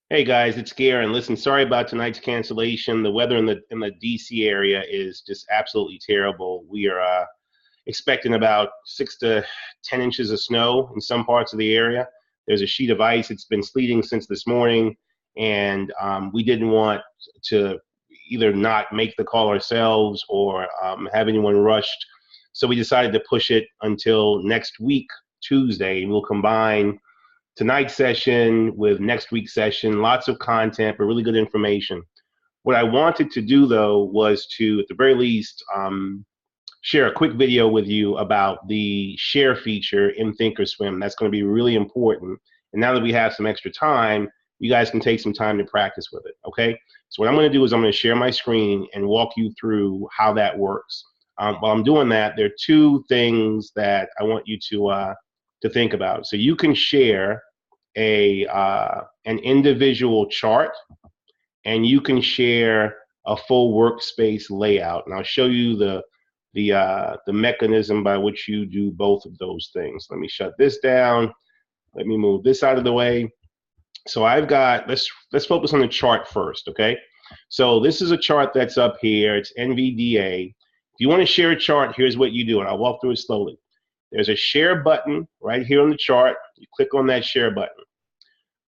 Hey guys, it's Garen. Listen, sorry about tonight's cancellation. The weather in the DC area is just absolutely terrible. We are expecting about 6 to 10 inches of snow in some parts of the area. There's a sheet of ice. It's been sleeting since this morning, and we didn't want to either not make the call ourselves or have anyone rushed. So we decided to push it until next week, Tuesday, and we'll combine tonight's session with next week's session. Lots of content, but really good information. What I wanted to do, though, was to, at the very least, share a quick video with you about the share feature in thinkorswim. That's going to be really important. And now that we have some extra time, you guys can take some time to practice with it, okay? So what I'm going to do is I'm going to share my screen and walk you through how that works. While I'm doing that, there are two things that I want you to think about. So you can share an individual chart, and you can share a full workspace layout. And I'll show you the mechanism by which you do both of those things. Let me shut this down. Let me move this out of the way. So I've got, let's focus on the chart first, okay? So this is a chart that's up here. It's NVDA. If you want to share a chart, here's what you do, and I'll walk through it slowly. There's a share button right here on the chart. You click on that share button.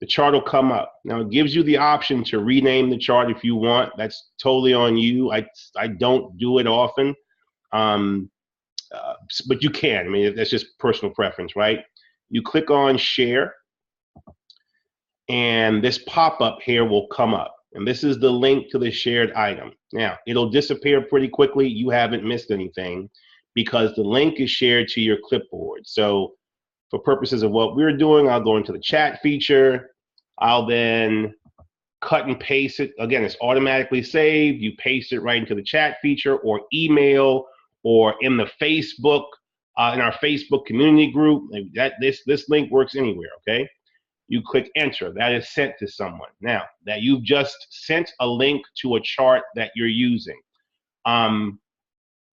The chart will come up. Now it gives you the option to rename the chart if you want. That's totally on you. I don't do it often, but you can. I mean, that's just personal preference, right? You click on share, and this pop-up here will come up. And this is the link to the shared item. Now, it'll disappear pretty quickly. You haven't missed anything because the link is shared to your clipboard. So for purposes of what we're doing, I'll go into the chat feature. I'll then cut and paste it. Again, it's automatically saved. You paste it right into the chat feature or email or in the Facebook, in our Facebook community group. This link works anywhere, okay? You click enter. That is sent to someone. Now, that you've just sent a link to a chart that you're using.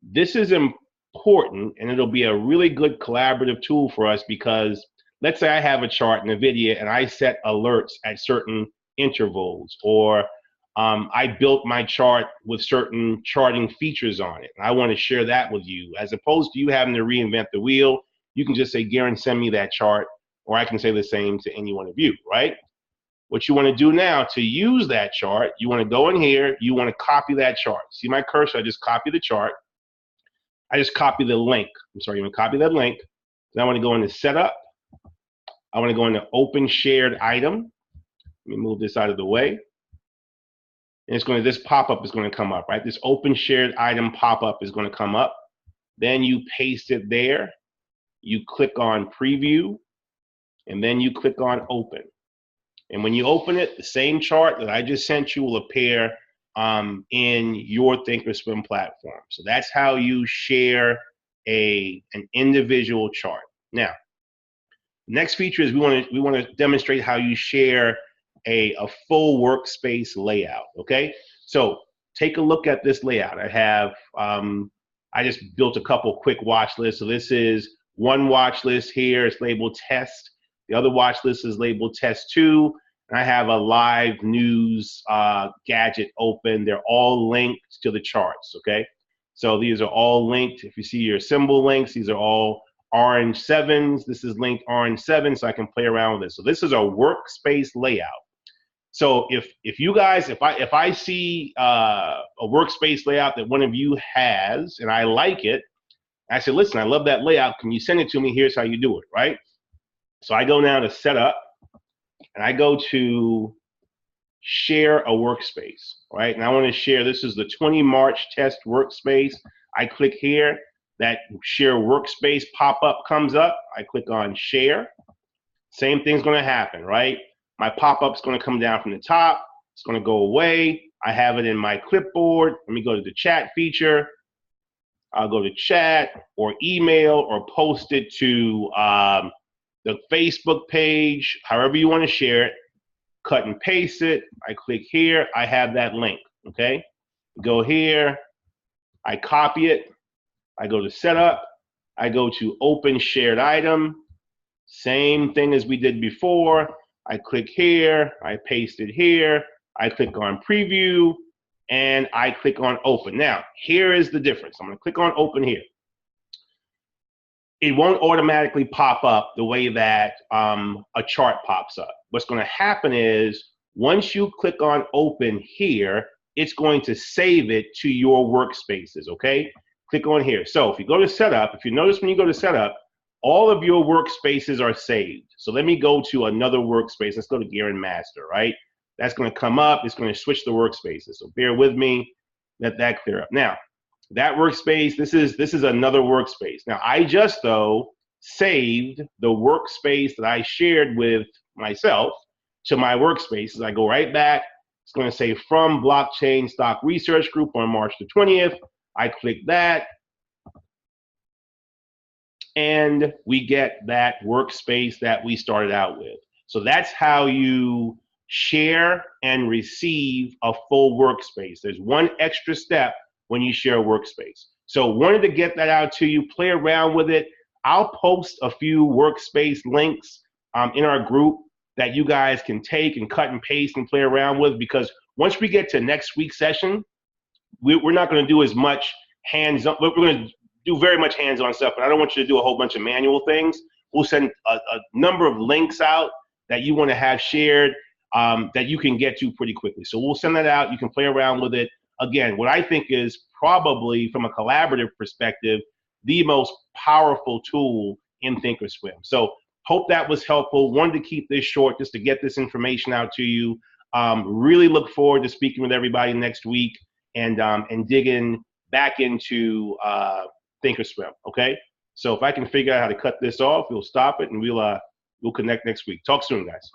This is important, and it'll be a really good collaborative tool for us because let's say I have a chart in NVIDIA and I set alerts at certain intervals, or I built my chart with certain charting features on it. And I want to share that with you. As opposed to you having to reinvent the wheel, you can just say, Garen, send me that chart, or I can say the same to any one of you, right? What you want to do now to use that chart, you want to go in here, you want to copy that chart. See my cursor? I just copy the chart. I just copy the link. I'm sorry, you want to copy that link. Then I want to go into setup. I want to go into open shared item. Let me move this out of the way. And it's going to, this pop-up is going to come up, right? This open shared item pop-up is going to come up. Then you paste it there. You click on preview, and then you click on open. And when you open it, the same chart that I just sent you will appear in your thinkorswim platform. So that's how you share an individual chart. Now, the next feature is we want to demonstrate how you share a full workspace layout. Okay, so take a look at this layout. I have I just built a couple quick watch lists. So this is one watch list here. It's labeled test. The other watch list is labeled test 2. And I have a live news gadget open. They're all linked to the charts, okay? So these are all linked. If you see your symbol links, these are all orange 7s. This is linked orange 7, so I can play around with this. So this is a workspace layout. So if you guys, if I see a workspace layout that one of you has and I like it, I say, listen, I love that layout. Can you send it to me? Here's how you do it, right? So I go now to setup, and I go to share a workspace, right? And I want to share, this is the 20 March test workspace. I click here, that share workspace pop-up comes up. I click on share. Same thing's going to happen, right? My pop-up's going to come down from the top. It's going to go away. I have it in my clipboard. Let me go to the chat feature. I'll go to chat or email or post it to the Facebook page, however you want to share it. Cut and paste it. I click here. I have that link, okay? Go here. I copy it. I go to setup. I go to open shared item. Same thing as we did before. I click here, I paste it here, I click on preview, and I click on open. Now, here is the difference. I'm gonna click on open here. It won't automatically pop up the way that a chart pops up. What's gonna happen is, once you click on open here, it's going to save it to your workspaces, okay? Click on here. So if you go to setup, if you notice when you go to setup, all of your workspaces are saved. So let me go to another workspace. Let's go to Gear and Master, right? That's gonna come up, it's gonna switch the workspaces. So bear with me, let that clear up. Now, that workspace, this is another workspace. Now, I just, though, saved the workspace that I shared with myself to my workspaces. I go right back. It's going to say from Blockchain Stock Research Group on March the 20th. I click that, and we get that workspace that we started out with. So that's how you share and receive a full workspace. There's one extra step when you share a workspace. So wanted to get that out to you, play around with it. I'll post a few workspace links in our group that you guys can take and cut and paste and play around with, because once we get to next week's session, we're not gonna do as much hands-on, we're gonna do very much hands-on stuff, but I don't want you to do a whole bunch of manual things. We'll send a number of links out that you wanna have shared that you can get to pretty quickly. So we'll send that out, you can play around with it. Again, what I think is probably, from a collaborative perspective, the most powerful tool in thinkorswim. So hope that was helpful. Wanted to keep this short just to get this information out to you. Really look forward to speaking with everybody next week and digging back into thinkorswim, okay? So if I can figure out how to cut this off, we'll stop it and we'll connect next week. Talk soon, guys.